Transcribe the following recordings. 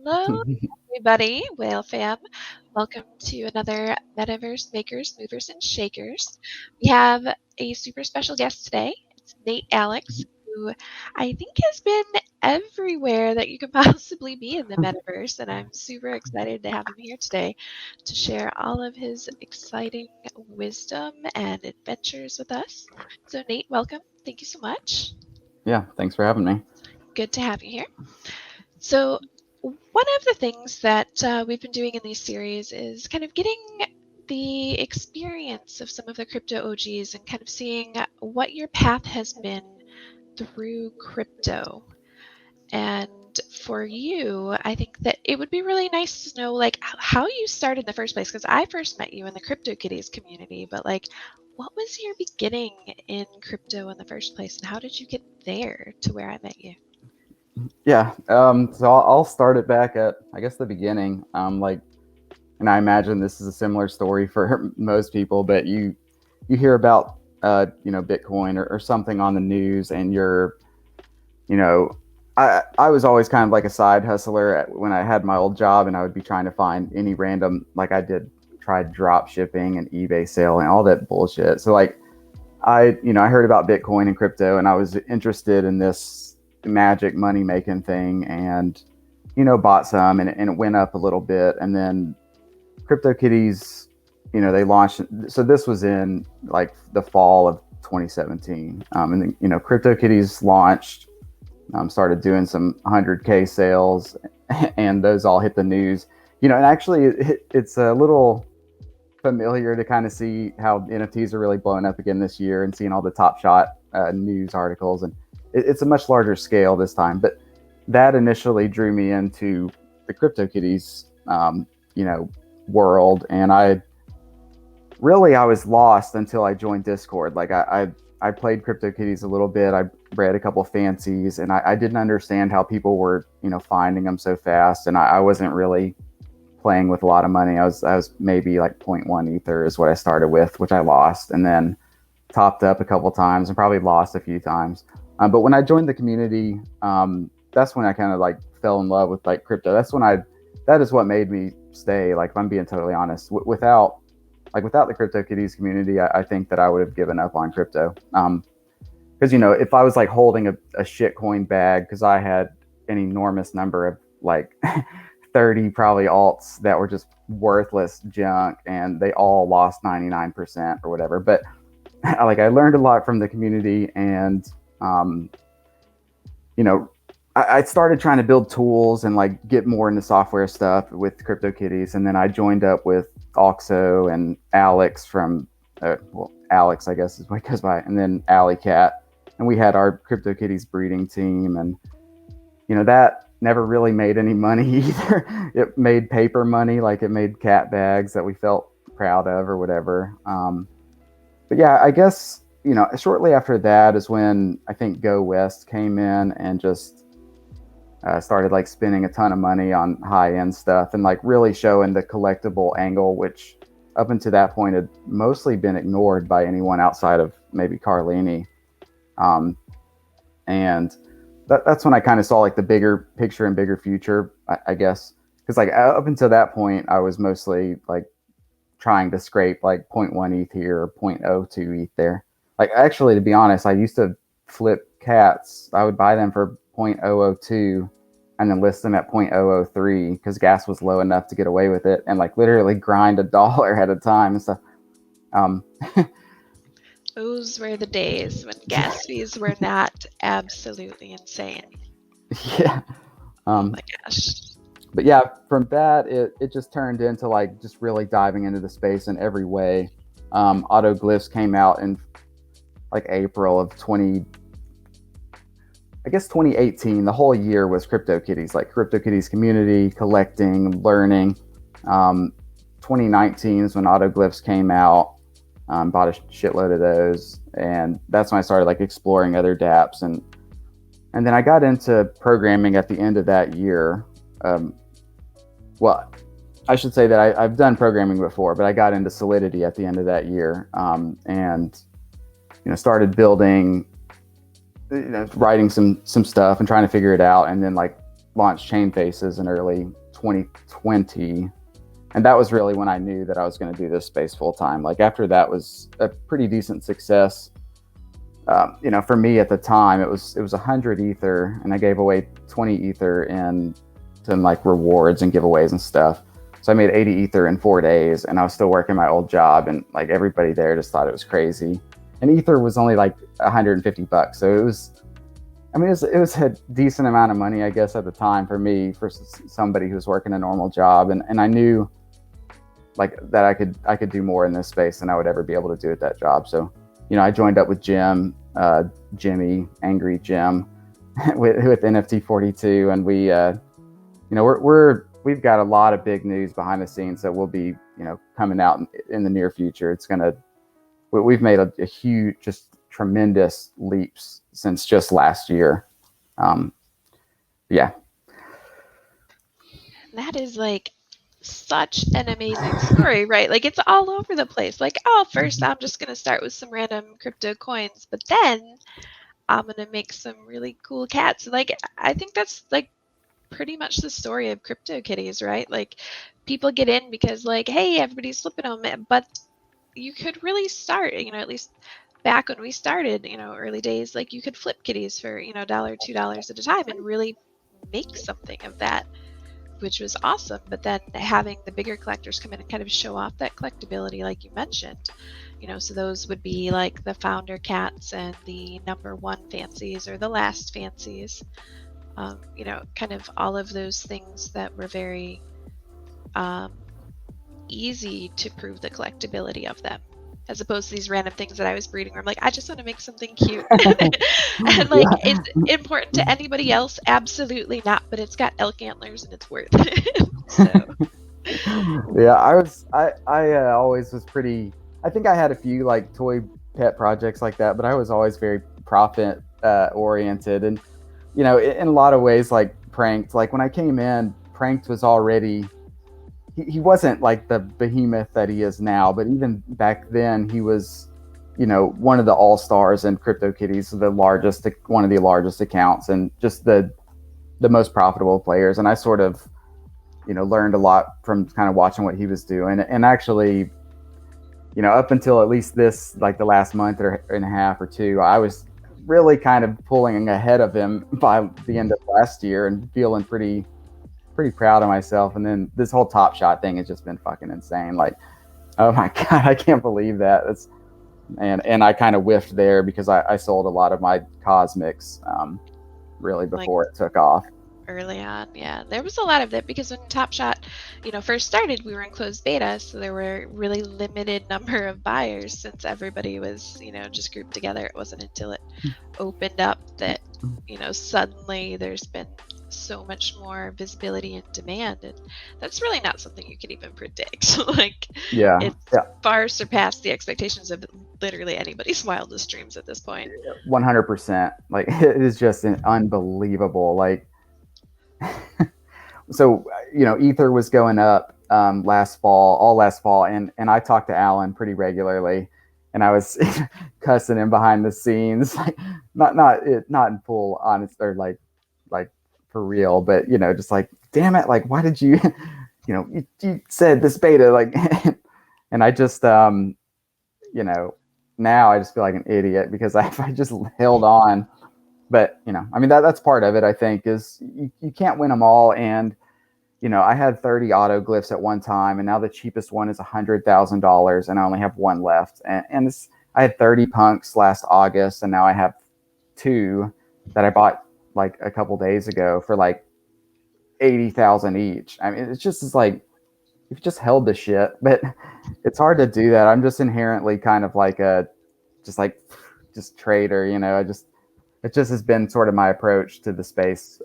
Hello, everybody, Whale fam. Welcome to another Metaverse Makers, Movers, and Shakers. We have a super special guest today. It's NateAlex, who I think has been everywhere that you could possibly be in the Metaverse, and I'm super excited to have him here today to share all of his exciting wisdom and adventures with us. So, Nate, welcome. Thank you so much. Yeah, thanks for having me. Good to have you here. So, one of the things that we've been doing in these series is kind of getting the experience of some of the crypto OGs and kind of seeing what your path has been through crypto. And for you, I think that it would be really nice to know like how you started in the first place, because I first met you in the CryptoKitties community, but like what was your beginning in crypto in the first place and how did you get there to where I met you? Yeah, so I'll start it back at, I guess, the beginning. And I imagine this is a similar story for most people, but you hear about, Bitcoin or something on the news, and you know, I was always kind of like a side hustler when I had my old job, and I would be trying to find any random, like I did, tried drop shipping and eBay sale and all that bullshit. So like I heard about Bitcoin and crypto, and I was interested in this magic money making thing, and bought some, and it went up a little bit, and then CryptoKitties, they launched. So this was in like the fall of 2017, and then CryptoKitties launched, started doing some 100K sales, and those all hit the news. And actually, it's a little familiar to kind of see how NFTs are really blowing up again this year, and seeing all the Top Shot news articles, and it's a much larger scale this time. But that initially drew me into the CryptoKitties, world, and I was lost until I joined Discord. Like I played CryptoKitties a little bit. I read a couple of fancies, and I didn't understand how people were finding them so fast, and I wasn't really playing with a lot of money. I was maybe like 0.1 ether is what I started with, which I lost, and then topped up a couple times and probably lost a few times. But when I joined the community, that's when I kind of like fell in love with like crypto. That is what made me stay. Like, if I'm being totally honest, without the CryptoKitties community, I think that I would have given up on crypto. Because if I was like holding a shit coin bag, because I had an enormous number of like 30 probably alts that were just worthless junk, and they all lost 99% or whatever. But like, I learned a lot from the community, and you know I started trying to build tools and like get more into software stuff with CryptoKitties, and then I joined up with Oxo and Alex from Alex, I guess is what goes by, and then Alley Cat, and we had our CryptoKitties breeding team, and that never really made any money either. It made paper money, like it made cat bags that we felt proud of or whatever. But yeah, I guess shortly after that is when I think Go West came in and just started like spending a ton of money on high end stuff, and like really showing the collectible angle, which up until that point had mostly been ignored by anyone outside of maybe Carlini. And that's when I kind of saw like the bigger picture and bigger future, I guess. Because like up until that point, I was mostly like trying to scrape like zero 0.1 ETH here or 0.02 ETH there. Like, actually, to be honest, I used to flip cats. I would buy them for 0.002 and then list them at 0.003 because gas was low enough to get away with it, and like literally grind $1 at a time and stuff. Um, Those were the days when gas fees were not absolutely insane. yeah. Oh Um, my gosh. but yeah, from that, it just turned into like just really diving into the space in every way. Autoglyphs came out in like April of 2018. The whole year was CryptoKitties, like CryptoKitties community, collecting, learning. 2019 is when Autoglyphs came out. Bought a shitload of those, and that's when I started like exploring other dApps, and then I got into programming at the end of that year. Well, I should say that I've done programming before, but I got into Solidity at the end of that year, and started building, writing some stuff and trying to figure it out, and then like launched Chain Faces in early 2020, and that was really when I knew that I was going to do this space full time. Like after that was a pretty decent success. For me at the time, it was 100 ether, and I gave away 20 ether in like rewards and giveaways and stuff. So I made 80 ether in 4 days, and I was still working my old job, and like everybody there just thought it was crazy. And ether was only like $150, so it was a decent amount of money, I guess, at the time for me, for somebody who was working a normal job, and I knew like that I could do more in this space than I would ever be able to do at that job. So, I joined up with Jimmy, Angry Jim, with NFT 42, and we've got a lot of big news behind the scenes that will be coming out in the near future. We've made a huge, just tremendous leaps since just last year. Yeah. That is like such an amazing story, right? Like it's all over the place. Like, oh, first I'm just going to start with some random crypto coins, but then I'm going to make some really cool cats. Like, I think that's like pretty much the story of CryptoKitties, right? Like people get in because like, hey, everybody's flipping them, but you could really start, at least back when we started, early days, like you could flip kitties for, $1, $2 at a time and really make something of that, which was awesome. But then having the bigger collectors come in and kind of show off that collectability, like you mentioned, so those would be like the founder cats and the number one fancies or the last fancies, kind of all of those things that were very easy to prove the collectability of them, as opposed to these random things that I was breeding where I'm like, I just want to make something cute. And like, Yeah. it's important to anybody else? Absolutely not, but it's got elk antlers and it's worth it. So Yeah, I always was pretty. I think I had a few like toy pet projects like that, but I was always very profit oriented, and in a lot of ways, like Pranked. Like when I came in, Pranked was already. He wasn't like the behemoth that he is now, but even back then he was, one of the all-stars in CryptoKitties, one of the largest accounts, and just the most profitable players. And I sort of, learned a lot from kind of watching what he was doing. And actually, up until at least this, like the last month and a half or two, I was really kind of pulling ahead of him by the end of last year and feeling pretty proud of myself. And then this whole Top Shot thing has just been fucking insane. Like, oh my God, I can't believe that. And I kind of whiffed there because I sold a lot of my cosmics really before it took off. Early on, yeah, there was a lot of that because when Top Shot, first started, we were in closed beta, so there were really limited number of buyers since everybody was, just grouped together. It wasn't until it opened up that, suddenly there's been so much more visibility and demand, and that's really not something you can even predict. Like, it's far surpassed the expectations of literally anybody's wildest dreams at this point. 100%. Like, it is just an unbelievable, like. So ether was going up all last fall, and I talked to Alan pretty regularly, and I was cussing him behind the scenes, like not in full honest or like for real, but just like, damn it, like why did you you said this beta, like. And I just now I just feel like an idiot because I just held on. But that's part of it. I think is you can't win them all, and I had 30 auto glyphs at one time, and now the cheapest one is $100,000, and I only have one left. And I had 30 punks last August, and now I have 2 that I bought like a couple days ago for like 80,000 each. I mean, it's just like you've just held the shit, but it's hard to do that. I'm just inherently kind of like just trader. It just has been sort of my approach to the space,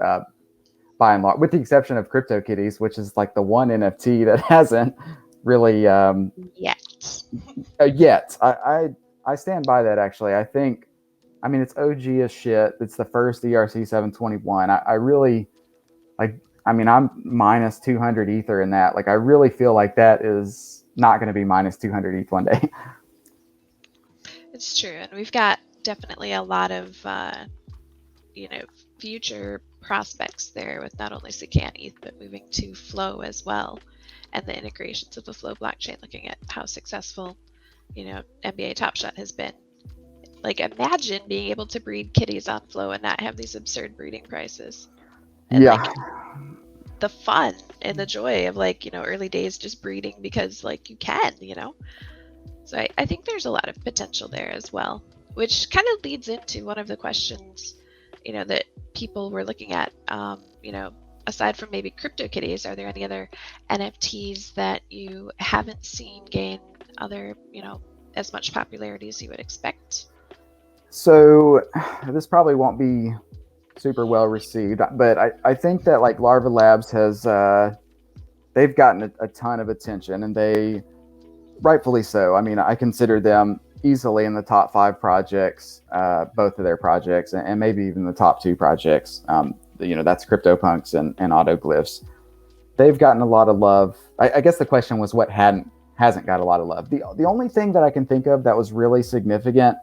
by and large, with the exception of CryptoKitties, which is like the one NFT that hasn't really yet. I stand by that, actually. I think, it's OG as shit. It's the first ERC 721. I really like. I'm minus 200 ether in that. Like, I really feel like that is not going to be minus 200 ETH one day. It's true, and we've got definitely a lot of future prospects there with not only CK and ETH, but moving to Flow as well, and the integrations of the Flow blockchain, looking at how successful, NBA Top Shot has been. Like, imagine being able to breed kitties on Flow and not have these absurd breeding prices. And Yeah. like the fun and the joy of early days just breeding because you can. So I think there's a lot of potential there as well, which kind of leads into one of the questions, that people were looking at, aside from maybe CryptoKitties, are there any other NFTs that you haven't seen gain other, as much popularity as you would expect? So this probably won't be super well received, but I think that like Larva Labs has they've gotten a ton of attention, and they rightfully so. I mean, I consider them easily in the top 5 projects, both of their projects, and maybe even the top 2 projects. That's CryptoPunks and Autoglyphs. They've gotten a lot of love. I guess the question was what hasn't got a lot of love. The only thing that I can think of that was really significant,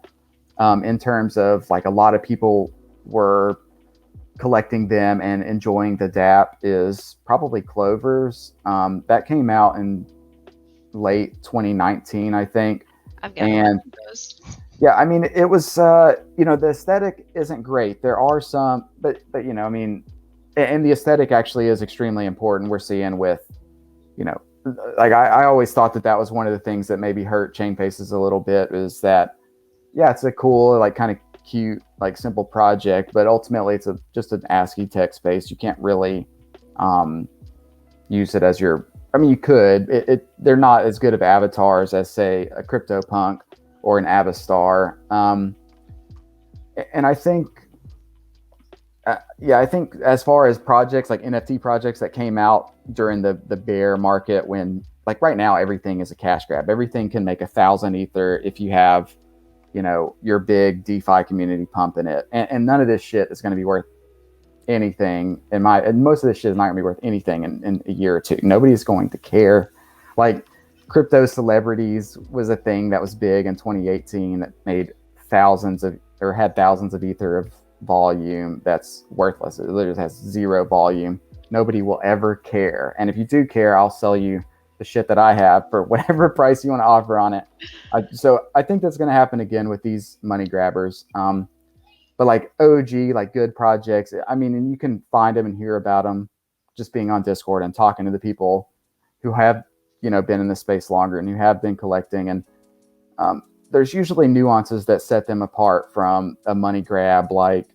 in terms of like a lot of people were collecting them and enjoying the DApp, is probably Clovers. That came out in late 2019, I think. I've got And those. yeah, I mean, it was, the aesthetic isn't great. There are some, but I mean, and the aesthetic actually is extremely important. We're seeing with, like I always thought that was one of the things that maybe hurt Chain Faces a little bit, is that, yeah, it's a cool, like kind of cute, like simple project, but ultimately it's just an ASCII text base. You can't really use it as your. I mean, you could. They're not as good of avatars as, say, a CryptoPunk or an Avastar. And I think, I think as far as projects like NFT projects that came out during the bear market, when like right now everything is a cash grab. Everything can make 1,000 Ether if you have, your big DeFi community pumping it, and none of this shit is going to be worth anything. And most of this shit is not going to be worth anything in a year or two. Nobody's going to care. Like crypto celebrities was a thing that was big in 2018 that made had thousands of Ether of volume that's worthless. It literally has 0 volume. Nobody will ever care. And if you do care, I'll sell you the shit that I have for whatever price you want to offer on it. So I think that's going to happen again with these money grabbers. But like OG, like good projects, I mean, and you can find them and hear about them just being on Discord and talking to the people who have, been in the space longer and who have been collecting. And there's usually nuances that set them apart from a money grab, like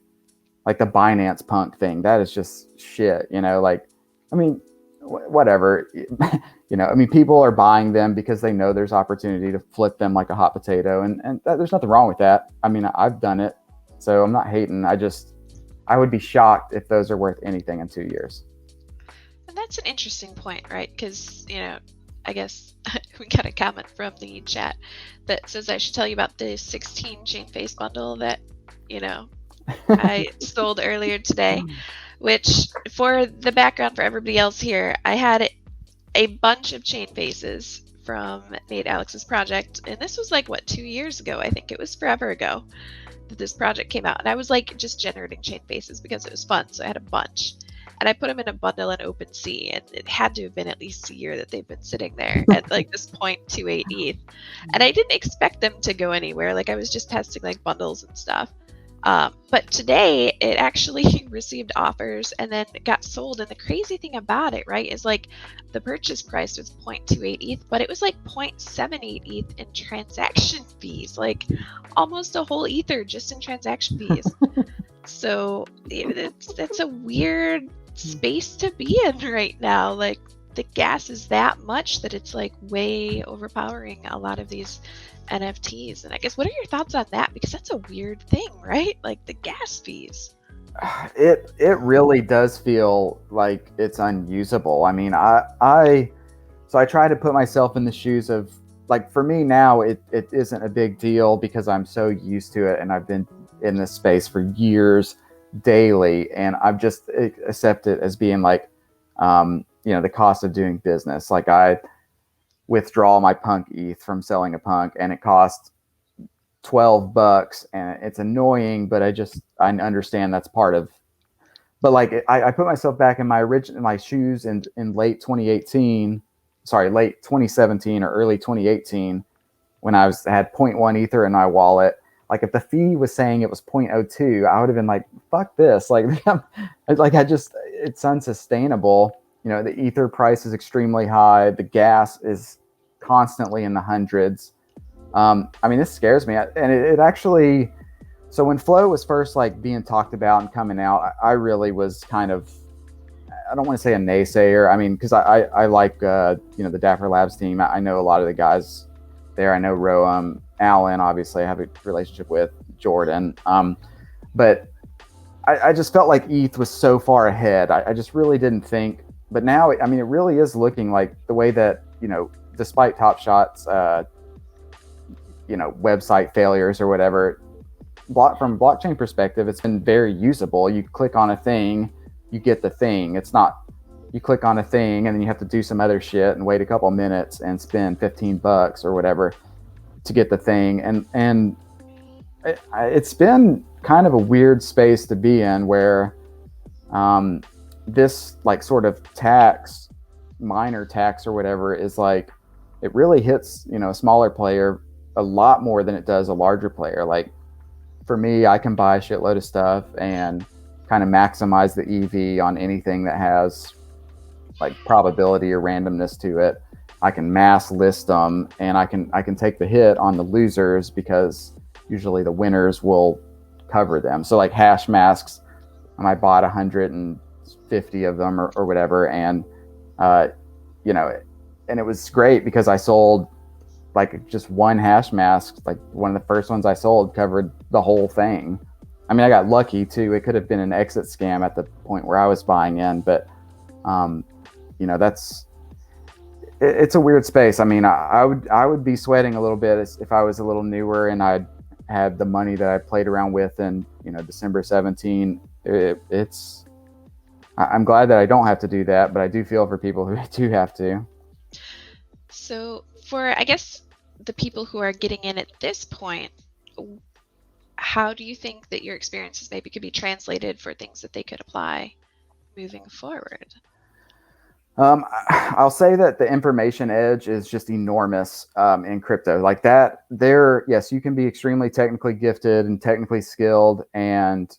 the Binance Punk thing. That is just shit, like, I mean, whatever. I mean, people are buying them because they know there's opportunity to flip them like a hot potato, and there's nothing wrong with that. I mean, I've done it, so I'm not hating. I would be shocked if those are worth anything in 2 years. And that's an interesting point, right? Because, I guess we got a comment from the chat that says I should tell you about the 16 chain face bundle that, I sold earlier today, which, for the background for everybody else here, I had a bunch of chain faces from NateAlex's project, and this was 2 years ago. I think it was forever ago that this project came out, and I was just generating chain faces because it was fun, so I had a bunch, and I put them in a bundle in OpenSea, and it had to have been at least a year that they've been sitting there at this 0.28 ETH, and I didn't expect them to go anywhere. I was just testing bundles and stuff. But today it actually received offers and then got sold. And the crazy thing about it, right, is the purchase price was 0.28 ETH, but it was 0.78 ETH in transaction fees, almost a whole Ether just in transaction fees. So it's a weird space to be in right now. The gas is that much that it's way overpowering a lot of these NFTs. And I guess, what are your thoughts on that? Because that's a weird thing, right? The gas fees. It really does feel like it's unusable. I mean, so I try to put myself in the shoes of, for me now, it isn't a big deal because I'm so used to it, and I've been in this space for years daily, and I've just accepted it as being the cost of doing business. I withdraw my punk ETH from selling a punk, and it costs $12, and it's annoying, but I understand that's part of but like I put myself back in my shoes in late 2018, sorry, late 2017 or early 2018 when had zero point 0.1 ether in my wallet. Like if the fee was saying it was 0.02, I would have been like, fuck this. Like, it's unsustainable. You know, the ether price is extremely high. The gas is constantly in the hundreds. I mean, this scares me. And it actually, so when Flow was first like being talked about and coming out, I really was kind of, I don't want to say a naysayer. I mean, because I like the Dapper Labs team. I know a lot of the guys there. I know Alan, obviously, I have a relationship with Jordan. But I just felt like ETH was so far ahead. I just really didn't think. But now, I mean, it really is looking like the way that, despite Top Shot's, website failures or whatever, from a blockchain perspective, it's been very usable. You click on a thing, you get the thing. It's not you click on a thing and then you have to do some other shit and wait a couple minutes and spend $15 or whatever to get the thing. And it's been kind of a weird space to be in where this like sort of tax, minor tax or whatever, is like, it really hits, a smaller player a lot more than it does a larger player. Like for me, I can buy a shitload of stuff and kind of maximize the EV on anything that has like probability or randomness to it. I can mass list them, and I can take the hit on the losers because usually the winners will cover them. So like hash masks, I bought 150 of them or whatever, and and it was great because I sold like just one hash mask. Like one of the first ones I sold covered the whole thing. I mean, I got lucky too. It could have been an exit scam at the point where I was buying in, but it's a weird space. I mean, I would be sweating a little bit if I was a little newer and I'd had the money that I played around with in December 17. I'm glad that I don't have to do that, but I do feel for people who do have to. So for, I guess, the people who are getting in at this point, how do you think that your experiences maybe could be translated for things that they could apply moving forward? I'll say that the information edge is just enormous in crypto. Like that, yes, you can be extremely technically gifted and technically skilled, and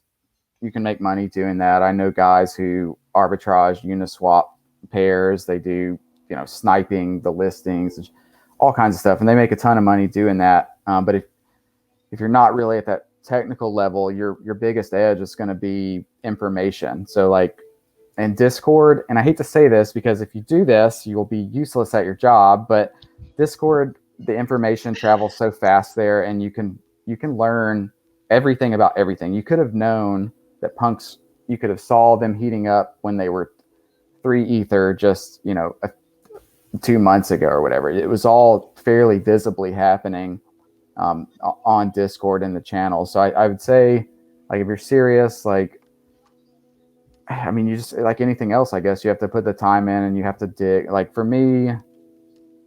you can make money doing that. I know guys who arbitrage Uniswap pairs. They do, sniping the listings, all kinds of stuff, and they make a ton of money doing that. But if you're not really at that technical level, your biggest edge is going to be information. So like in Discord, and I hate to say this because if you do this, you'll be useless at your job, but Discord, the information travels so fast there, and you can learn everything about everything. You could have known that punks, you could have saw them heating up when they were 3 ether just 2 months ago or whatever. It was all fairly visibly happening on Discord in the channel. So I would say, like, if you're serious, like, I mean, you just, like anything else, I guess you have to put the time in and you have to dig. Like for me,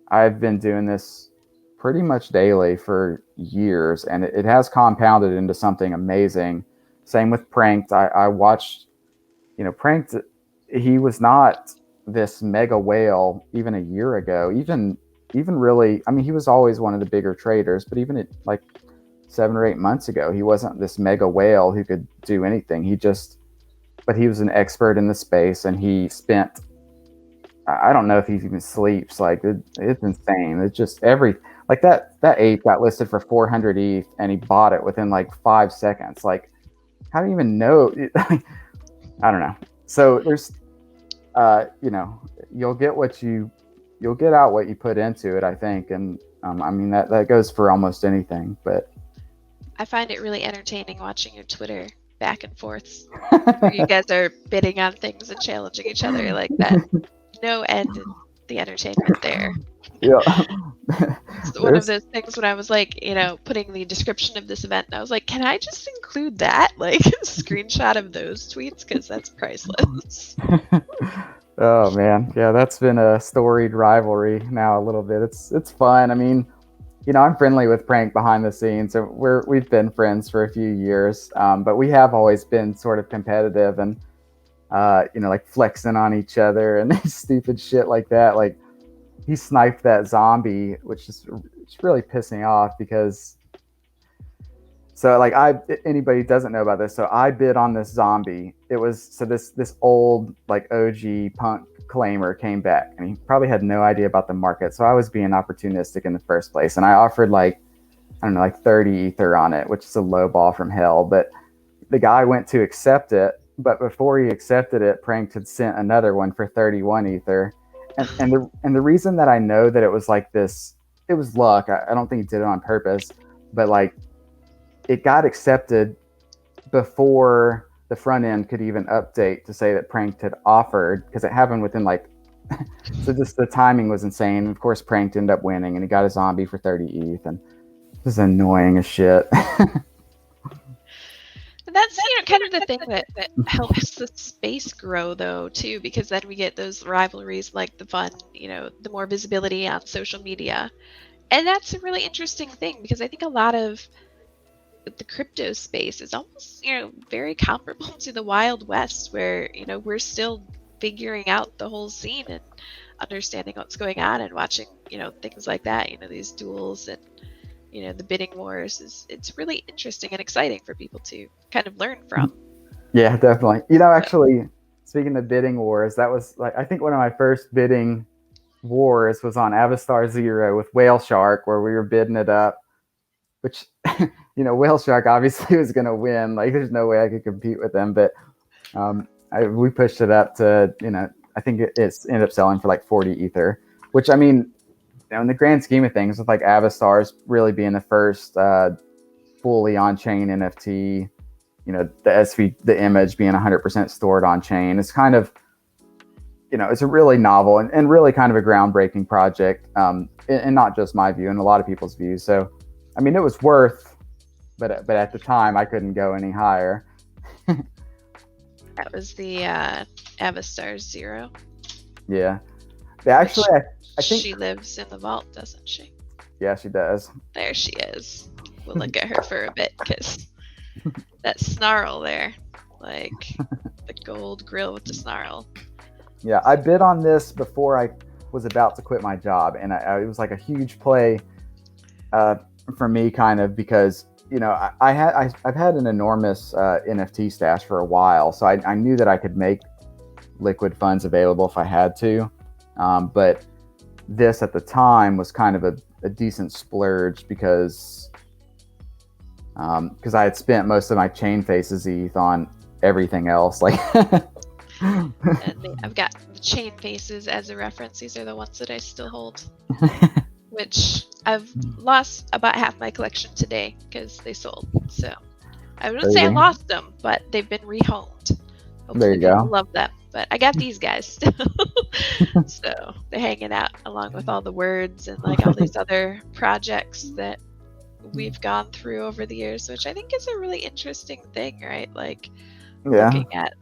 I've been doing this pretty much daily for years, and it has compounded into something amazing. Same with Pranked. I watched, Pranked, he was not this mega whale even a year ago. Even really, I mean, he was always one of the bigger traders, but even at like 7 or 8 months ago, he wasn't this mega whale who could do anything. But he was an expert in the space, and he spent, I don't know if he even sleeps. Like it's insane. It's just like that ape got listed for 400 ETH and he bought it within like 5 seconds. Like, how do you even know? I don't know. So there's, you'll get out what you put into it, I think. And I mean, that goes for almost anything, but I find it really entertaining watching your Twitter back and forth where you guys are bidding on things and challenging each other like that. No end in the entertainment there. Yeah. It's one of those things when I was like, putting the description of this event, and I was like, can I just include that? Like a screenshot of those tweets? Because that's priceless. Oh man. Yeah, that's been a storied rivalry now a little bit. It's fun. I mean, I'm friendly with Prank behind the scenes, so we've been friends for a few years, but we have always been sort of competitive, and like flexing on each other and stupid shit like that. Like he sniped that zombie, which is it's really pissing off because so like anybody doesn't know about this. So I bid on this zombie. It was so this old like OG punk claimer came back and he probably had no idea about the market. So I was being opportunistic in the first place and I offered like I don't know like 30 ether on it, which is a low ball from hell. But the guy went to accept it, but before he accepted it, Pranked had sent another one for 31 ether. And the reason that I know that it was like this, it was luck. I don't think he did it on purpose, but like it got accepted before the front end could even update to say that Pranked had offered, because it happened within like so just the timing was insane. Of course, Pranked ended up winning and he got a zombie for 30 ETH and it was annoying as shit. That's kind of the thing that helps the space grow though too, because then we get those rivalries like the fun, the more visibility on social media. And that's a really interesting thing because I think a lot of the crypto space is almost, very comparable to the Wild West where, we're still figuring out the whole scene and understanding what's going on and watching, things like that, these duels and the bidding wars it's really interesting and exciting for people to kind of learn from. Yeah, definitely. Actually, speaking of bidding wars, that was like I think one of my first bidding wars was on Avastar Zero with Whale Shark, where we were bidding it up, which Whale Shark obviously was going to win. Like, there's no way I could compete with them, but we pushed it up to I think it's ended up selling for like 40 ether, which I mean, in the grand scheme of things, with like Avastars really being the first fully on-chain NFT, the image being 100% stored on chain, it's kind of, it's a really novel and really kind of a groundbreaking project, and not just my view, and a lot of people's views. So, I mean, it was worth, but at the time I couldn't go any higher. That was the Avastar Zero. Yeah. Actually, I think she lives in the vault, doesn't she? Yeah, she does. There she is. We'll look at her for a bit because that snarl there, like the gold grill with the snarl. Yeah, I bid on this before I was about to quit my job, and it was like a huge play for me, kind of, because I've had an enormous NFT stash for a while, so I knew that I could make liquid funds available if I had to, but this at the time was kind of a decent splurge because I had spent most of my chain faces ETH on everything else. Like, I've got the chain faces as a reference. These are the ones that I still hold, which I've lost about half my collection today because they sold. So I wouldn't say I lost them, but they've been rehomed. Hopefully there you go. People love them. But I got these guys still. So they're hanging out along with all the words and like all these other projects that we've gone through over the years, which I think is a really interesting thing, right? Like looking at,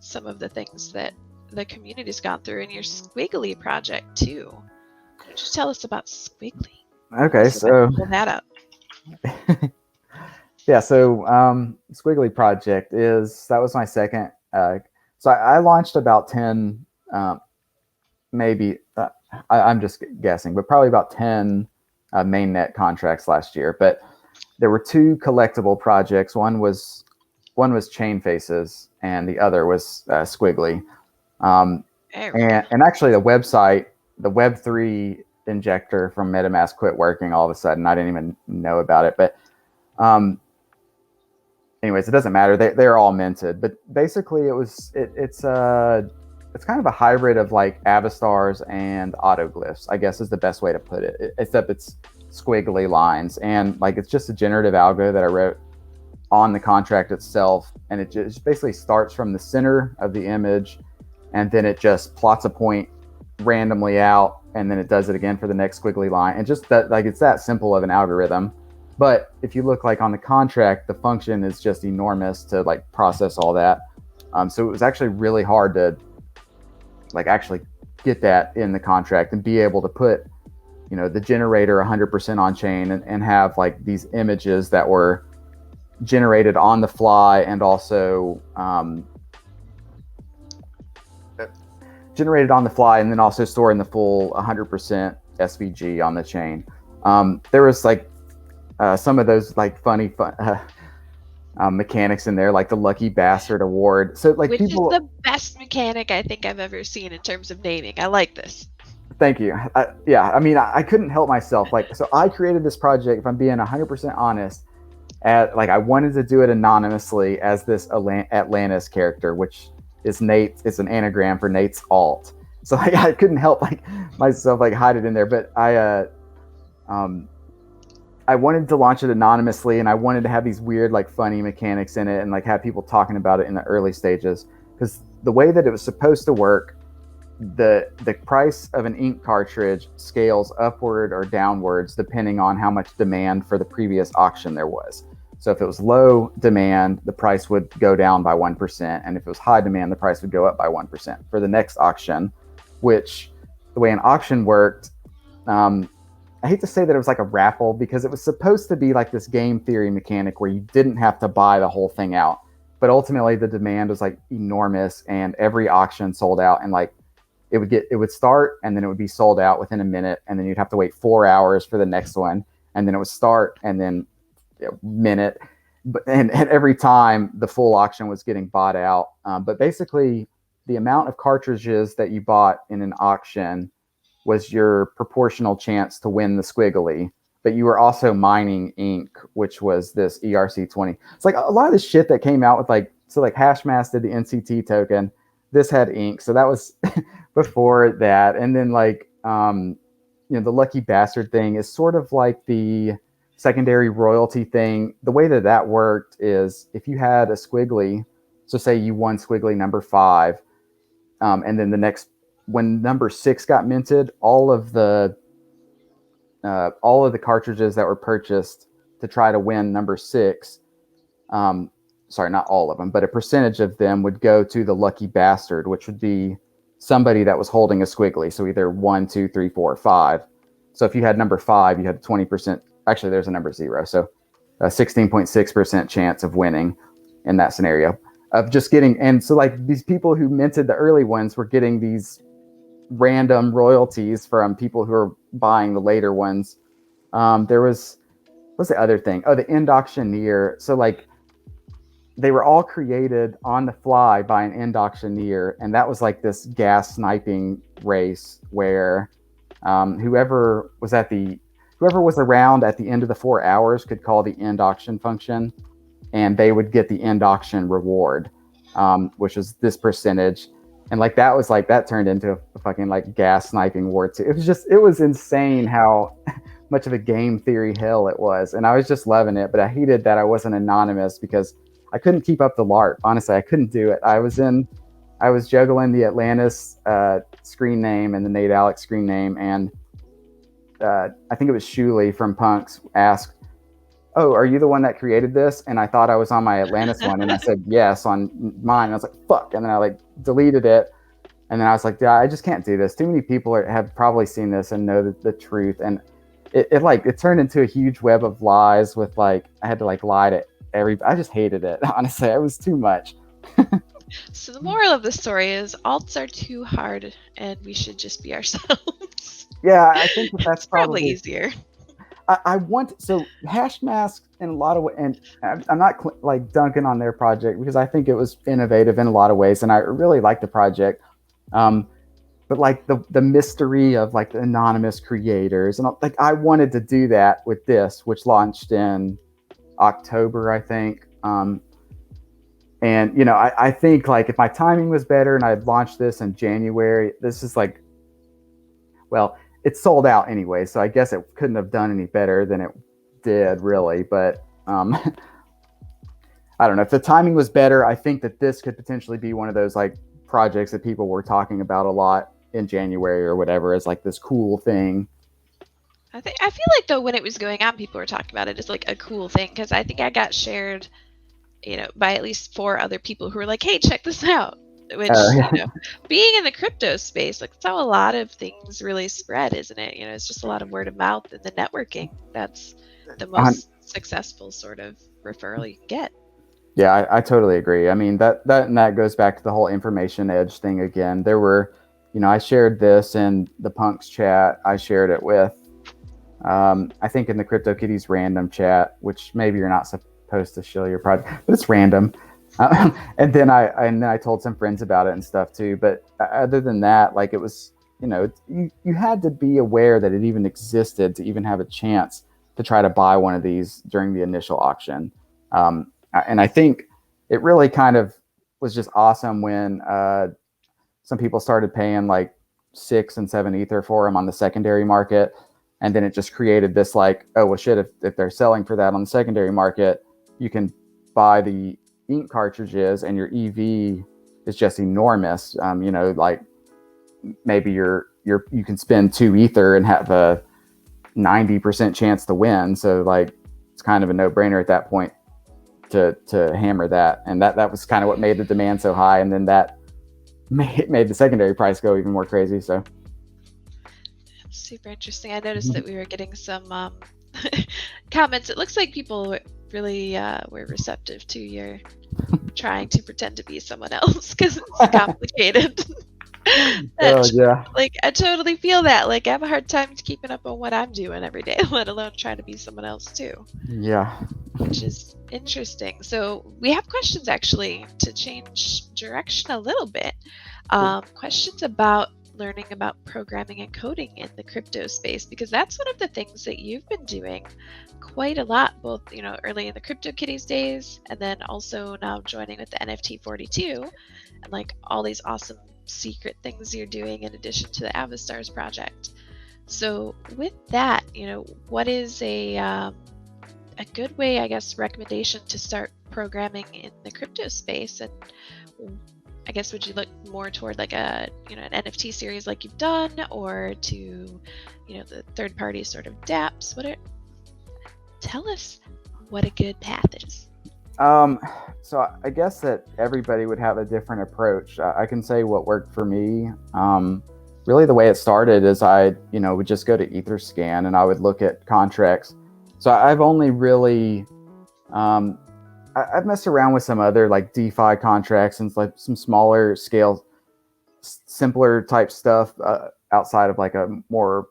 some of the things that the community's gone through, and your Squiggly project too. Why don't you tell us about Squiggly? Okay, so pull that up. Yeah, so Squiggly project that was my second. So I launched about 10, maybe, I'm just guessing, but probably about 10 mainnet contracts last year. But there were two collectible projects. One was Chain Faces, and the other was Squiggly. And actually, the website, the Web3 injector from MetaMask quit working all of a sudden. I didn't even know about it, but anyways, it doesn't matter. They're all minted, but basically it's kind of a hybrid of like Avastars and autoglyphs, I guess is the best way to put it, except it's squiggly lines, and like it's just a generative algo that I wrote on the contract itself, and it just basically starts from the center of the image, and then it just plots a point randomly out, and then it does it again for the next squiggly line, and just that, like, it's that simple of an algorithm. But if you look like on the contract, the function is just enormous to like process all that. So it was actually really hard to like actually get that in the contract and be able to put, the generator 100% on chain and have like these images that were generated on the fly and also generated on the fly, and then also storing the full 100% SVG on the chain. There was like some of those like funny mechanics in there, like the Lucky Bastard Award. So like Which is people, the best mechanic I think I've ever seen in terms of naming. I like this. thank you. Yeah, I mean, I couldn't help myself. Like, so I created this project. If I'm being 100% honest, at like I wanted to do it anonymously as this Atlantis character, which is Nate. It's an anagram for Nate's alt. So like I couldn't help like myself like hide it in there. But um, I wanted to launch it anonymously, and I wanted to have these weird, like, funny mechanics in it, and like have people talking about it in the early stages. Because the way that it was supposed to work, the price of an ink cartridge scales upward or downwards depending on how much demand for the previous auction there was. So if it was low demand, the price would go down by 1%, and if it was high demand, the price would go up by 1% for the next auction. Which, the way an auction worked, I hate to say that it was like a raffle, because it was supposed to be like this game theory mechanic where you didn't have to buy the whole thing out. But ultimately the demand was like enormous, and every auction sold out, and like it would start and then it would be sold out within a minute, and then you'd have to wait 4 hours for the next one, and then it would start and then a minute. And every time the full auction was getting bought out. But basically the amount of cartridges that you bought in an auction was your proportional chance to win the squiggly. But you were also mining ink, which was this ERC20. It's like a lot of the shit that came out with like, so like Hashmask did the NCT token. This had ink. So that was before that. And then like, the Lucky Bastard thing is sort of like the secondary royalty thing. The way that that worked is if you had a squiggly, so say you won squiggly number 5, and then the next, when number 6 got minted, all of the cartridges that were purchased to try to win number 6, sorry, not all of them, but a percentage of them would go to the Lucky Bastard, which would be somebody that was holding a squiggly. So either 1, 2, 3, 4, 5. So if you had number 5, you had a 20%. Actually, there's a number 0. So a 16.6% chance of winning in that scenario of just getting. And so like these people who minted the early ones were getting these random royalties from people who are buying the later ones. There was, what's the other thing? Oh, the end auctioneer. So like they were all created on the fly by an end auctioneer, and that was like this gas sniping race where whoever was around at the end of the 4 hours could call the end auction function, and they would get the end auction reward, which was this percentage. And like that was like, that turned into a fucking like gas sniping war too. It was insane how much of a game theory hell it was. And I was just loving it, but I hated that I wasn't anonymous because I couldn't keep up the LARP. Honestly, I couldn't do it. I was juggling the Atlantis screen name and the NateAlex screen name. And I think it was Shuley from Punks asked, "Oh, are you the one that created this?" And I thought I was on my Atlantis one, and I said yes on mine. And I was like, "Fuck!" And then I like deleted it, and then I was like, "Yeah, I just can't do this. Too many people have probably seen this and know the truth." And it turned into a huge web of lies with like I had to like lie to everybody. I just hated it. Honestly, it was too much. So the moral of the story is alts are too hard, and we should just be ourselves. Yeah, I think that's probably easier. I want, so Hashmask in a lot of ways, and I'm not like dunking on their project because I think it was innovative in a lot of ways, and I really like the project. But like the mystery of like the anonymous creators, and like I wanted to do that with this, which launched in October, I think. And I think like if my timing was better and I had launched this in January, this is like, well, it's sold out anyway, so I guess it couldn't have done any better than it did, really. But I don't know. If the timing was better, I think that this could potentially be one of those like projects that people were talking about a lot in January or whatever as like this cool thing. I feel like though when it was going on, people were talking about it as like a cool thing, because I think I got shared, by at least 4 other people who were like, "Hey, check this out." Which, being in the crypto space, like that's how a lot of things really spread, isn't it? It's just a lot of word of mouth and the networking. That's the most successful sort of referral you can get. Yeah, I totally agree. I mean, that goes back to the whole information edge thing again. There were, I shared this in the punks chat. I shared it with, I think in the CryptoKitties random chat, which maybe you're not supposed to show your project, but it's random. And then I told some friends about it and stuff too. But other than that, like it was, you had to be aware that it even existed to even have a chance to try to buy one of these during the initial auction. And I think it really kind of was just awesome when some people started paying like 6 and 7 ether for them on the secondary market. And then it just created this like, oh, well, shit, if they're selling for that on the secondary market, you can buy the ink cartridges and your EV is just enormous. Like maybe you can spend 2 ether and have a 90% chance to win. So like it's kind of a no-brainer at that point to hammer that. And that was kind of what made the demand so high. And then that made the secondary price go even more crazy. So super interesting. I noticed that we were getting some comments. It looks like people really were receptive to your trying to pretend to be someone else because it's complicated. Yeah. Like I totally feel that. Like I have a hard time keeping up on what I'm doing every day, let alone trying to be someone else too. Yeah. Which is interesting. So we have questions actually to change direction a little bit. Questions about learning about programming and coding in the crypto space, because that's one of the things that you've been doing quite a lot, both early in the CryptoKitties days and then also now joining with the NFT 42 and like all these awesome secret things you're doing in addition to the Avastars project. So with that, what is a good way, I guess, recommendation to start programming in the crypto space? And I guess would you look more toward like an NFT series like you've done, or to the third party sort of dApps? Tell us what a good path is. So I guess that everybody would have a different approach. I can say what worked for me. Really the way it started is I would just go to Etherscan and I would look at contracts. So I've only really I've messed around with some other like DeFi contracts and like some smaller scale, simpler type stuff outside of like a more,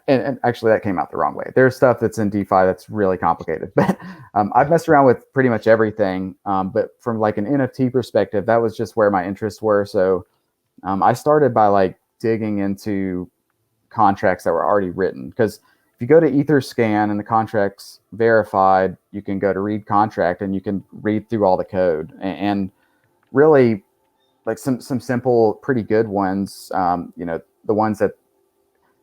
and actually that came out the wrong way. There's stuff that's in DeFi that's really complicated, but I've messed around with pretty much everything. But from like an NFT perspective, that was just where my interests were. So I started by like digging into contracts that were already written, because if you go to Etherscan and the contract's verified, you can go to read contract and you can read through all the code and really like some simple, pretty good ones. The ones that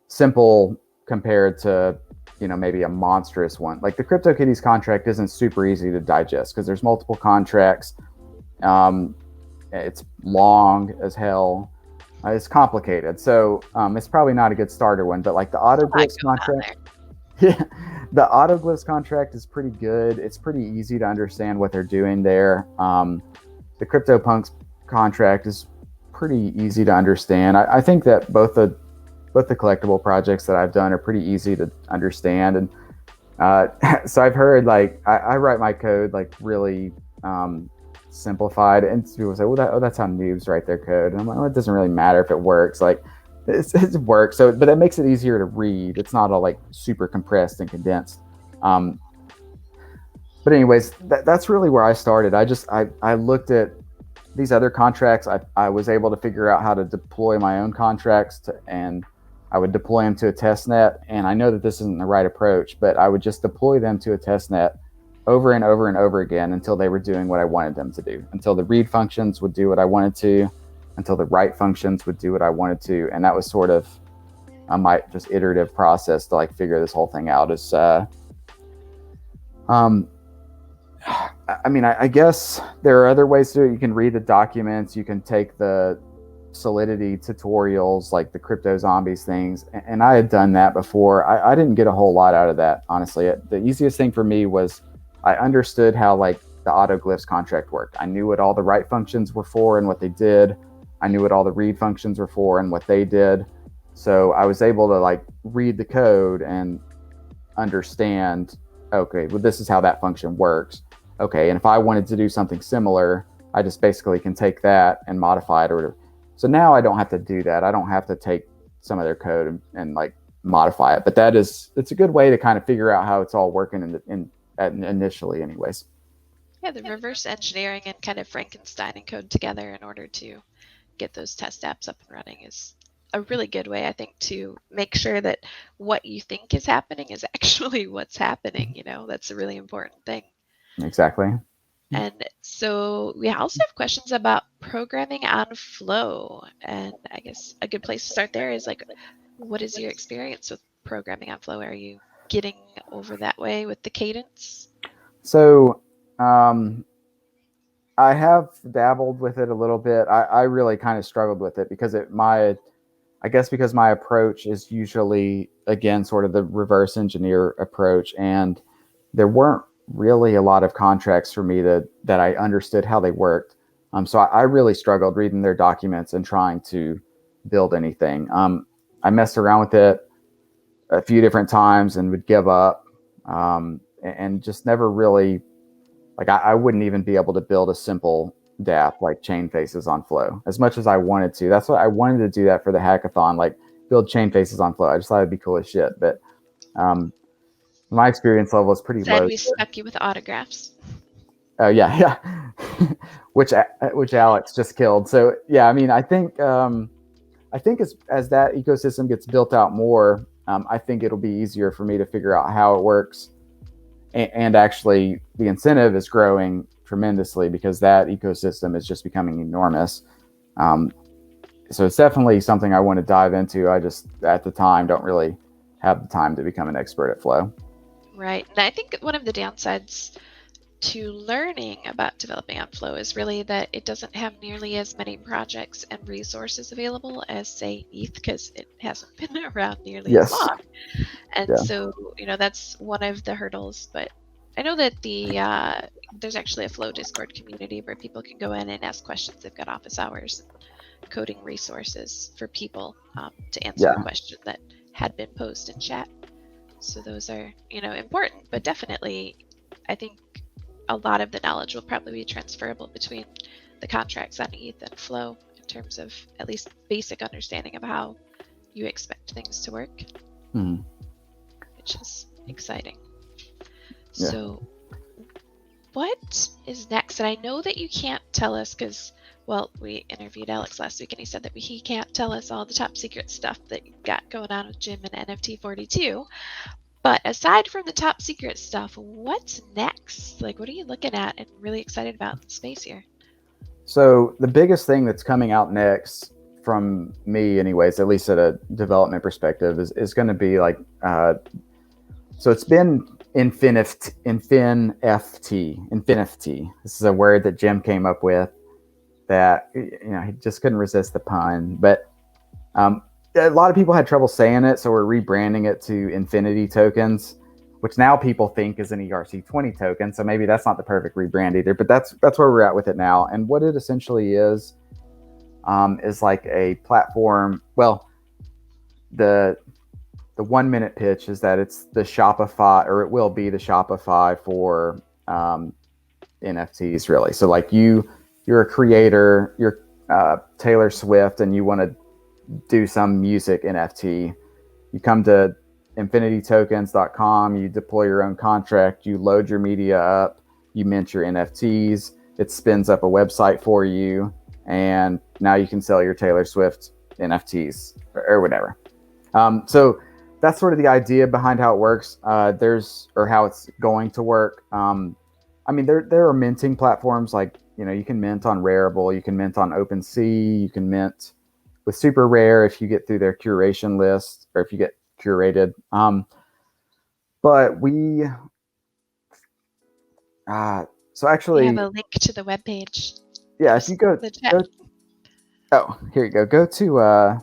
simple compared to, maybe a monstrous one. Like the CryptoKitties contract isn't super easy to digest because there's multiple contracts. It's long as hell. It's complicated. So it's probably not a good starter one, but like the Autoglyphs contract. Yeah, the Autoglyphs contract is pretty good. It's pretty easy to understand what they're doing there. The CryptoPunks contract is pretty easy to understand. I think that both the collectible projects that I've done are pretty easy to understand. And so I've heard like I write my code like really simplified, and people say, well, that's how noobs write their code. And I'm like, well, it doesn't really matter if it works. Like it works. So, but that makes it easier to read. It's not all like super compressed and condensed. But anyways, that's really where I started. I looked at these other contracts. I was able to figure out how to deploy my own contracts and I would deploy them to a test net. And I know that this isn't the right approach, but I would just deploy them to a test net over and over and over again until they were doing what I wanted them to do, until the read functions would do what I wanted to, until the write functions would do what I wanted to. And that was sort of my just iterative process to like figure this whole thing out. Is I guess there are other ways to do it. You can read the documents, you can take the Solidity tutorials, like the Crypto Zombies things, and I had done that before. I didn't get a whole lot out of that, honestly. The easiest thing for me was I understood how like the Autoglyphs contract worked. I knew what all the write functions were for and what they did. I knew what all the read functions were for and what they did. So I was able to like read the code and understand, okay, well, this is how that function works. Okay, and if I wanted to do something similar, I just basically can take that and modify it or So now I don't have to do that. I don't have to take some of their code and like modify it. But it's a good way to kind of figure out how it's all working initially, anyways. Yeah, the reverse engineering and kind of Frankensteining code together in order to get those test apps up and running is a really good way, I think, to make sure that what you think is happening is actually what's happening. That's a really important thing. Exactly. And so we also have questions about programming on Flow. And I guess a good place to start there is like, what is your experience with programming on Flow? Are you getting over that way with the cadence? So I have dabbled with it a little bit. I really kind of struggled with it because I guess because my approach is usually, again, sort of the reverse engineer approach, and there weren't really a lot of contracts for me that I understood how they worked. So I really struggled reading their documents and trying to build anything. I messed around with it a few different times and would give up, and just never really, like, I wouldn't even be able to build a simple DApp like chain faces on Flow as much as I wanted to. That's what I wanted to do that for the hackathon, like build chain faces on Flow. I just thought it'd be cool as shit. But my experience level is pretty Said low. we stuck you with autographs. Oh yeah, yeah. which Alex just killed. So yeah, I mean, I think as that ecosystem gets built out more, I think it'll be easier for me to figure out how it works. And actually, the incentive is growing tremendously because that ecosystem is just becoming enormous. Um, so it's definitely something I want to dive into. I just at the time don't really have the time to become an expert at Flow. Right. And I think one of the downsides to learning about developing on Flow is really that it doesn't have nearly as many projects and resources available as, say, ETH, because it hasn't been around nearly as Yes. long. And Yeah. so, that's one of the hurdles. But I know that there's actually a Flow Discord community where people can go in and ask questions. They've got office hours and coding resources for people to answer Yeah. a question that had been posed in chat. So those are, important, but definitely, I think a lot of the knowledge will probably be transferable between the contracts on ETH and Flow in terms of at least basic understanding of how you expect things to work, which is exciting. Yeah. So what is next? And I know that you can't tell us because, well, we interviewed Alex last week and he said that he can't tell us all the top secret stuff that you've got going on with Jim and NFT 42. But aside from the top secret stuff, what's next? Like, what are you looking at and really excited about in the space here? So the biggest thing that's coming out next from me, anyways, at least at a development perspective, is going to be like, so it's been InfinFT. This is a word that Jim came up with that, he just couldn't resist the pun. But a lot of people had trouble saying it, so we're rebranding it to Infinity Tokens, which now people think is an ERC20 token. So maybe that's not the perfect rebrand either, but that's where we're at with it now. And what it essentially is like a platform. Well, the 1 minute pitch is that it's the Shopify, or it will be the Shopify for NFTs, really. So like you're a creator, you're Taylor Swift, and you want to do some music NFT. You come to infinitytokens.com, you deploy your own contract, you load your media up, you mint your NFTs, it spins up a website for you, and now you can sell your Taylor Swift NFTs or whatever. So that's sort of the idea behind how it works. Or how it's going to work. I mean, there are minting platforms like, you can mint on Rarible, you can mint on OpenSea, you can mint with Super Rare if you get through their curation list or if you get curated. But we, so actually, We have a link to the webpage. yeah, if you go, oh, here you go. Go to,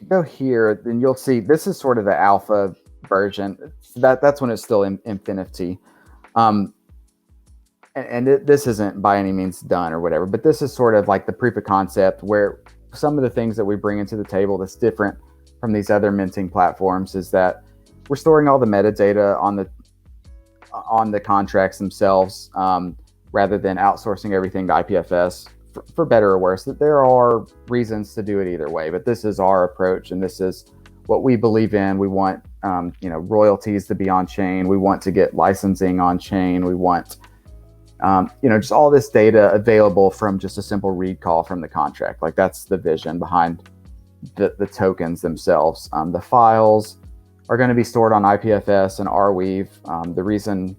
go here, then you'll see this is sort of the alpha version. That's when it's still in Infinity. And this isn't by any means done or whatever, but this is sort of like the proof of concept where some of the things that we bring into the table that's different from these other minting platforms is that we're storing all the metadata on the contracts themselves. rather than outsourcing everything to IPFS for better or worse. That there are reasons to do it either way, but this is our approach, and this is what we believe in. We want royalties to be on chain. We want to get licensing on chain. We want just all this data available from just a simple read call from the contract. Like that's the vision behind the tokens themselves. The files are going to be stored on IPFS and Arweave. The reason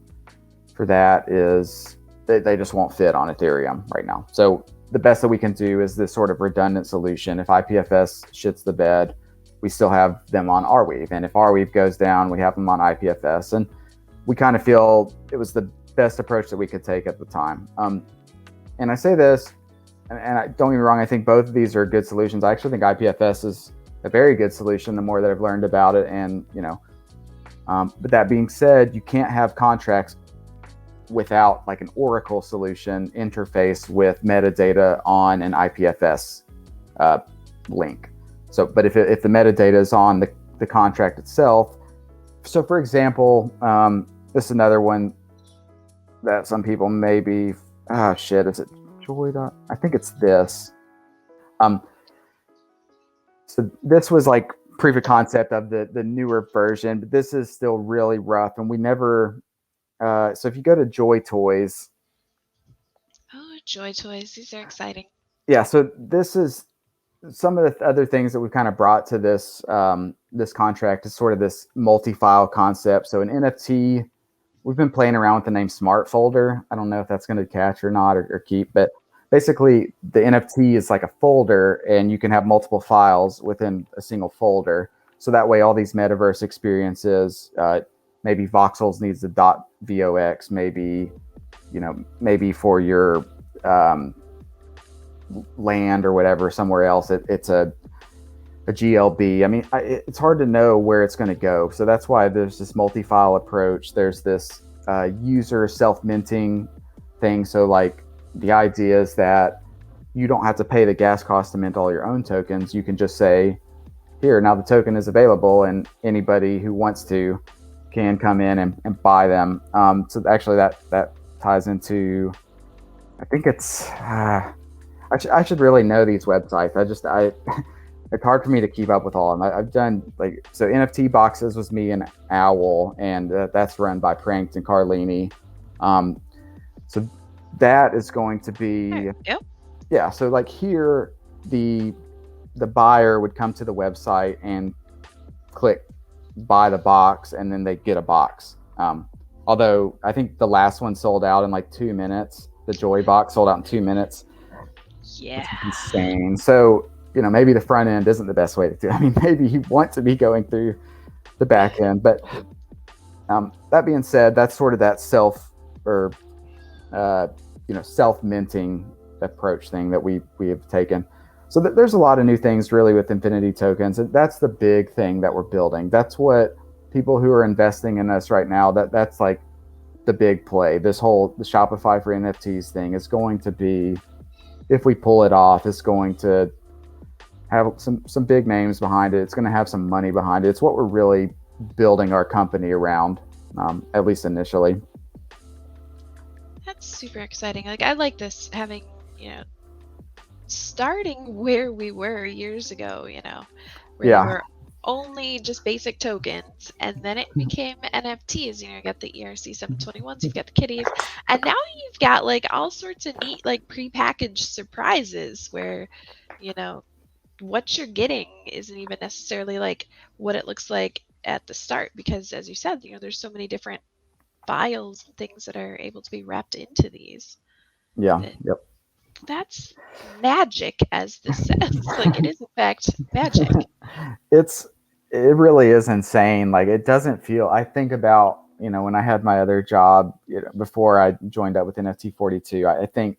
for that is they just won't fit on Ethereum right now. So the best that we can do is this sort of redundant solution. If IPFS shits the bed, we still have them on Arweave. And if Arweave goes down, we have them on IPFS. And we kind of feel it was the best approach that we could take at the time. And I say this, and don't get me wrong, I think both of these are good solutions. I actually think IPFS is a very good solution the more that I've learned about it. And, but that being said, you can't have contracts without like an Oracle solution interface with metadata on an IPFS link. So, but if the metadata is on the contract itself, so for example, this is another one that some people may be, is it Joy? I think it's this. So this was like proof of concept of the newer version, but this is still really rough, and we never. So if you go to Joy Toys. Oh, Joy Toys. These are exciting. Yeah, so this is some of the other things that we've kind of brought to this this contract is sort of this multi-file concept. So an NFT, we've been playing around with the name Smart Folder. I don't know if that's going to catch or not or keep, but basically the NFT is like a folder, and you can have multiple files within a single folder. So that way all these metaverse experiences, maybe Voxels needs a .vox, maybe for your land or whatever somewhere else, it's a GLB. I mean, it's hard to know where it's going to go. So that's why there's this multi-file approach. There's this user self-minting thing. So like the idea is that you don't have to pay the gas cost to mint all your own tokens. You can just say, here, now the token is available, and anybody who wants to can come in and buy them. So actually that ties into, I think it's, I should really know these websites. It's hard for me to keep up with all of them. I've done so NFT Boxes was me and Owl, and that's run by Pranked and Carlini. So that is going to be, yep. Yeah. So like here, the buyer would come to the website and click buy the box, and then they get a box. Although I think the last one sold out in like 2 minutes. The Joy box sold out in 2 minutes. Yeah. It's insane. So, maybe the front end isn't the best way to do it. I mean, maybe you want to be going through the back end. But that being said, that's sort of that self-minting approach thing that we have taken. So there's a lot of new things really with Infinity tokens. And that's the big thing that we're building. That's what people who are investing in us right now, that's like the big play. The Shopify for NFTs thing is going to be, if we pull it off, it's going to have some big names behind it. It's going to have some money behind it. It's what we're really building our company around, at least initially. That's super exciting. Like, I like this, having, starting where we were years ago, where Yeah. there were only just basic tokens, and then it became NFTs. You got the ERC 721s, you've got the kitties, and now you've got like all sorts of neat like prepackaged surprises where what you're getting isn't even necessarily like what it looks like at the start, because as you said, there's so many different files and things that are able to be wrapped into these. Yeah. Yep. That's magic, as this says. Like, it is in fact magic. It really is insane. Like, it doesn't feel, I think about, when I had my other job before I joined up with NFT 42, I think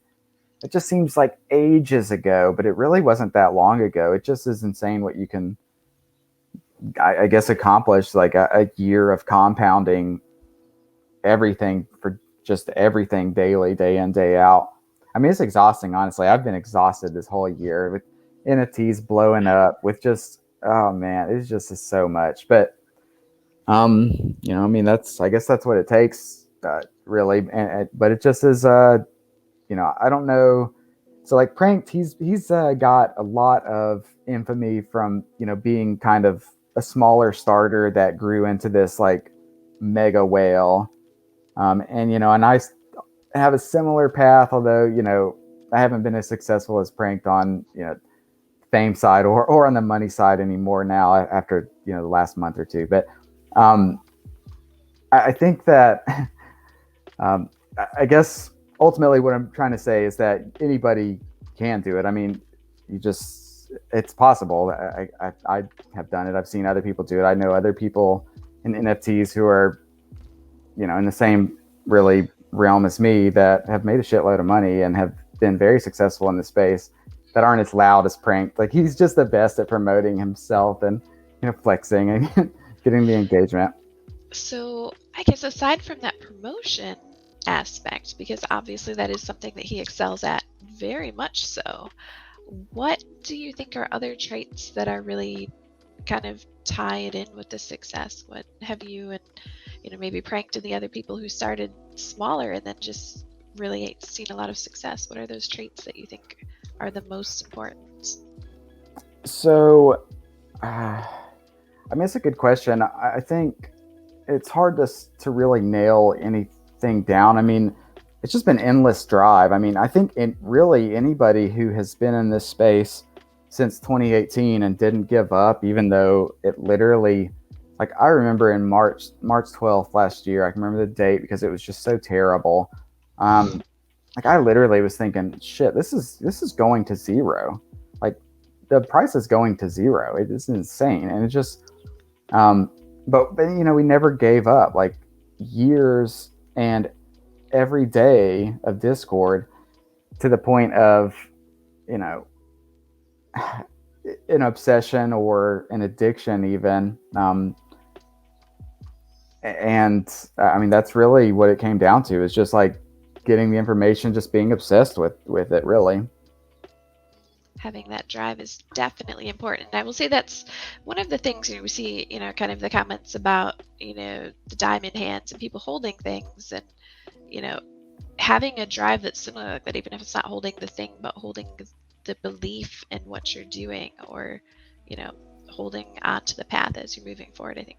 it just seems like ages ago, but it really wasn't that long ago. It just is insane what you can, I guess, accomplish, like a year of compounding everything for just everything daily, day in, day out. I mean, it's exhausting, honestly. I've been exhausted this whole year with NFTs blowing up, with just, oh man, it's just so much. But, I mean, I guess that's what it takes, really. But it just is, I don't know. So like Pranked, he's got a lot of infamy from being kind of a smaller starter that grew into this like mega whale. And and I have a similar path, although I haven't been as successful as Pranked on fame side or on the money side anymore now after the last month or two. But um, I think that um, I guess ultimately what I'm trying to say is that anybody can do it. I mean, it's possible. I have done it. I've seen other people do it. I know other people in NFTs who are in the same really realm as me that have made a shitload of money and have been very successful in the space that aren't as loud as Pranked. Like he's just the best at promoting himself and flexing and getting the engagement. So I guess aside from that promotion aspect, because obviously that is something that he excels at very much so, what do you think are other traits that are really kind of tie it in with the success? What have you and maybe Pranked and the other people who started smaller and then just really seen a lot of success? What are those traits that you think are the most important? So, I mean, it's a good question. I think it's hard to really nail anything down. I mean, it's just been endless drive. I mean, I think really anybody who has been in this space since 2018 and didn't give up, even though it literally, like I remember in March 12th last year, I can remember the date because it was just so terrible. Like I literally was thinking, shit, this is going to zero. Like the price is going to zero. It is insane, and it just but we never gave up. Like years and every day of Discord to the point of you know an obsession or an addiction even. And I mean that's really what it came down to, is just like getting the information, just being obsessed with it, really. Having that drive is definitely important. And I will say that's one of the things we see, kind of the comments about, the diamond hands and people holding things and, having a drive that's similar like that, even if it's not holding the thing, but holding the belief in what you're doing or, holding on to the path as you're moving forward. I think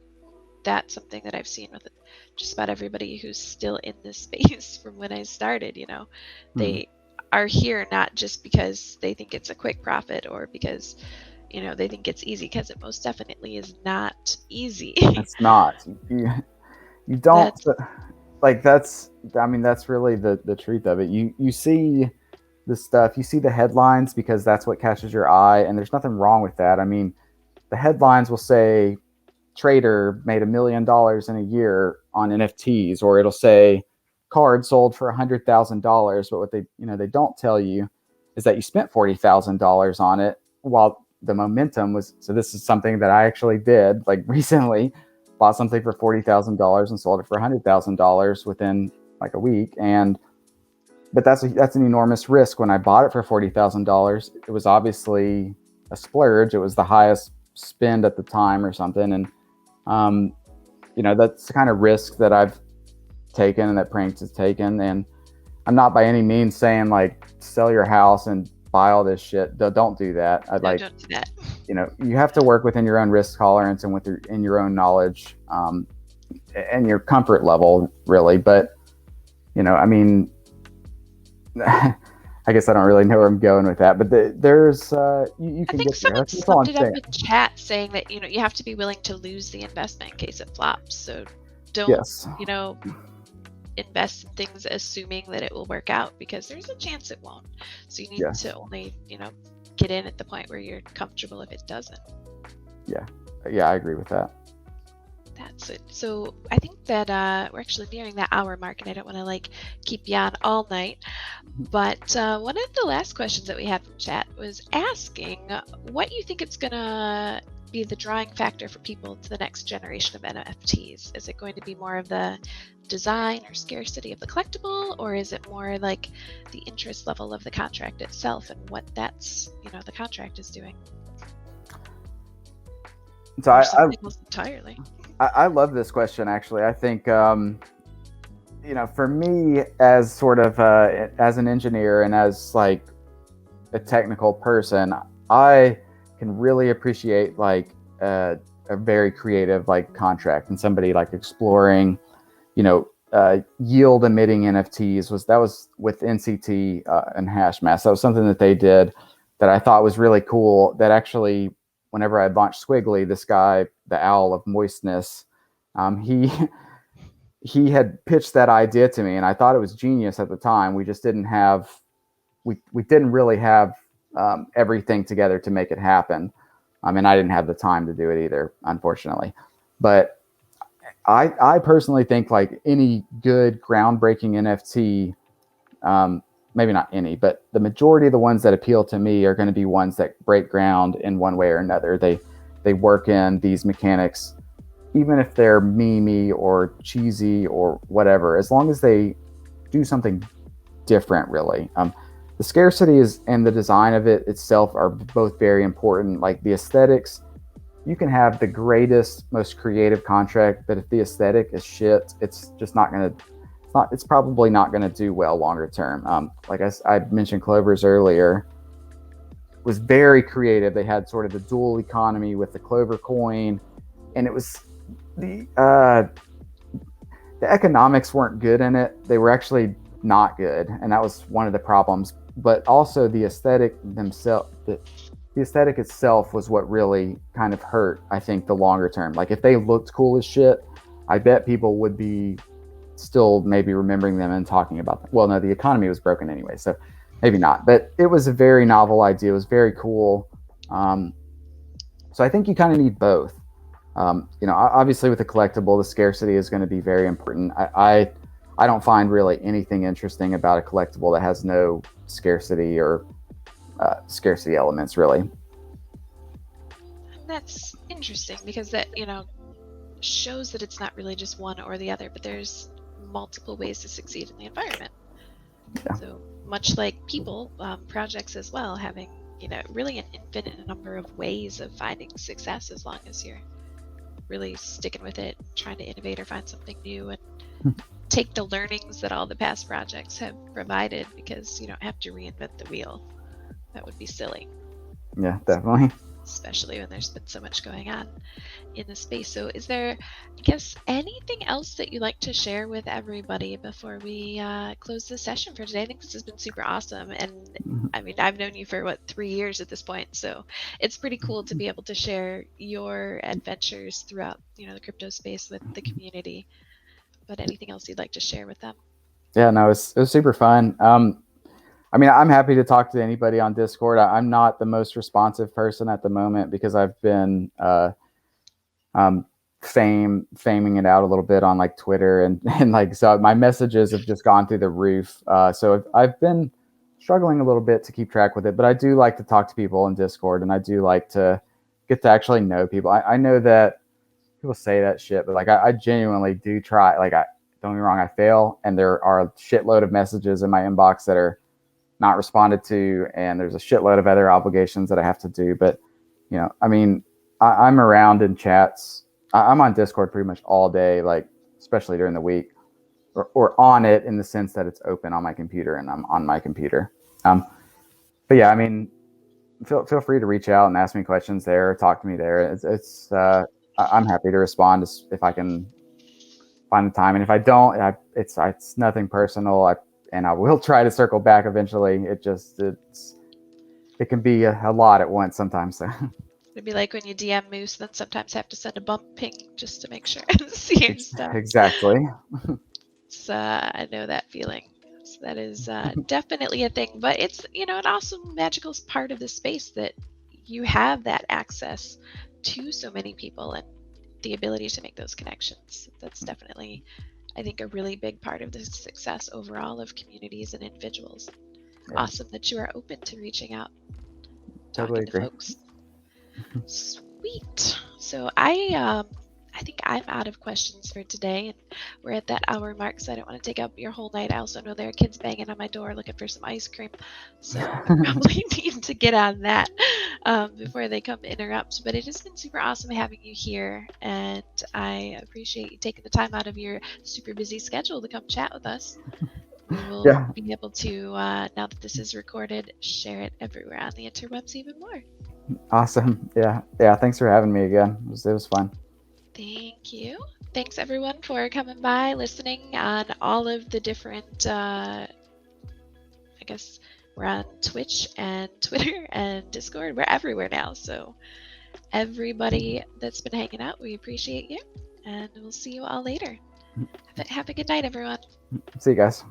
that's something that I've seen with just about everybody who's still in this space from when I started, they are here not just because they think it's a quick profit or because they think it's easy, because it most definitely is not easy. It's not. You don't like that's. I mean, that's really the truth of it. You see the stuff, you see the headlines because that's what catches your eye, and there's nothing wrong with that. I mean, the headlines will say trader made $1 million in a year on NFTs, or it'll say card sold for $100,000. But what they don't tell you is that you spent $40,000 on it while the momentum was. So this is something that I actually did like recently. Bought something for $40,000 and sold it for $100,000 within like a week. But that's an enormous risk. When I bought it for $40,000, it was obviously a splurge. It was the highest spend at the time or something, and that's the kind of risk that I've taken and that Pranks has taken. And I'm not by any means saying like sell your house and buy all this shit. Don't do that. Don't do that. You have to work within your own risk tolerance and in your own knowledge and your comfort level, really. But I mean, I guess I don't really know where I'm going with that, but there's you can get there. That's all I'm saying. Summed it up in chat saying that you have to be willing to lose the investment in case it flops. So don't invest in things assuming that it will work out, because there's a chance it won't. So you need to only get in at the point where you're comfortable if it doesn't. Yeah, I agree with that. That's it. So I think that we're actually nearing that hour mark, and I don't want to keep you on all night. But one of the last questions that we had from chat was asking what you think it's gonna be the drawing factor for people to the next generation of NFTs. Is it going to be more of the design or scarcity of the collectible, or is it more like the interest level of the contract itself and what that's the contract is doing? So entirely. I love this question, actually. I think for me as sort of as an engineer and as like a technical person, I can really appreciate like a very creative like contract and somebody like exploring, yield emitting NFTs. That was with NCT and Hashmask. That was something that they did that I thought was really cool. That actually, whenever I launched Squiggly, this guy, the Owl of Moistness, he he had pitched that idea to me, and I thought it was genius at the time. We just didn't have we didn't really have everything together to make it happen. And I didn't have the time to do it either, unfortunately. But I personally think like any good groundbreaking NFT, maybe not any, but the majority of the ones that appeal to me are going to be ones that break ground in one way or another. They work in these mechanics, even if they're memey or cheesy or whatever, as long as they do something different, really. The scarcity is and the design of it itself are both very important. Like the aesthetics, you can have the greatest, most creative contract, but if the aesthetic is shit, it's just not gonna. It's probably not going to do well longer term. Like I mentioned, Clover's earlier was very creative. They had sort of the dual economy with the Clover coin, and it was the economics weren't good in it. They were actually not good, and that was one of the problems. But also the aesthetic themselves, the aesthetic itself was what really kind of hurt, I think, the longer term. Like if they looked cool as shit, I bet people would be still maybe remembering them and talking about them. Well, no, the economy was broken anyway, so maybe not. But it was a very novel idea. It was very cool. So I think you kind of need both. Obviously with a collectible, the scarcity is going to be very important. I don't find really anything interesting about a collectible that has no scarcity or scarcity elements, really. That's interesting because that, shows that it's not really just one or the other, but there's multiple ways to succeed in the environment. Yeah. So much like people, projects as well, having, really an infinite number of ways of finding success as long as you're really sticking with it, trying to innovate or find something new and take the learnings that all the past projects have provided, because you don't have to reinvent the wheel. That would be silly. Yeah, definitely. Especially when there's been so much going on in the space. So is there, I guess, anything else that you'd like to share with everybody before we close the session for today? I think this has been super awesome. And I mean, I've known you for 3 years at this point. So it's pretty cool to be able to share your adventures throughout, the crypto space with the community. But anything else you'd like to share with them? Yeah, no, it was super fun. I mean, I'm happy to talk to anybody on Discord. I'm not the most responsive person at the moment because I've been faming it out a little bit on like Twitter and like, so my messages have just gone through the roof. So I've been struggling a little bit to keep track with it, but I do like to talk to people in Discord, and I do like to get to actually know people. I know that people say that shit, but like I genuinely do try. Like don't get me wrong, I fail, and there are a shitload of messages in my inbox that are not responded to, and there's a shitload of other obligations that I have to do. But I mean, I'm around in chats. I'm on Discord pretty much all day, like especially during the week, or on it in the sense that it's open on my computer and I'm on my computer. But yeah, I mean, feel free to reach out and ask me questions there, talk to me there. I'm happy to respond if I can find the time, and if I don't, it's nothing personal. And I will try to circle back eventually. It can be a lot at once sometimes. So. It'd be like when you DM Moose, then sometimes have to send a bump ping just to make sure and see your stuff. Exactly. So I know that feeling. So that is definitely a thing. But it's, an awesome magical part of the space that you have that access to so many people and the ability to make those connections. That's definitely, I think, a really big part of the success overall of communities and individuals. Yeah. Awesome that you are open to reaching out, talking to folks. Sweet. So I think I'm out of questions for today, and we're at that hour mark, so I don't want to take up your whole night. I also know there are kids banging on my door looking for some ice cream, so I probably need to get on that before they come interrupt. But it has been super awesome having you here, and I appreciate you taking the time out of your super busy schedule to come chat with us. We will Yeah, be able to, now that this is recorded, share it everywhere on the interwebs even more. awesome. Yeah. Thanks for having me again. It was fun. Thank you. Thanks everyone for coming by, listening on all of the different, I guess we're on Twitch and Twitter and Discord. We're everywhere now. So everybody that's been hanging out, we appreciate you. And we'll see you all later. Have a good night, everyone. See you guys.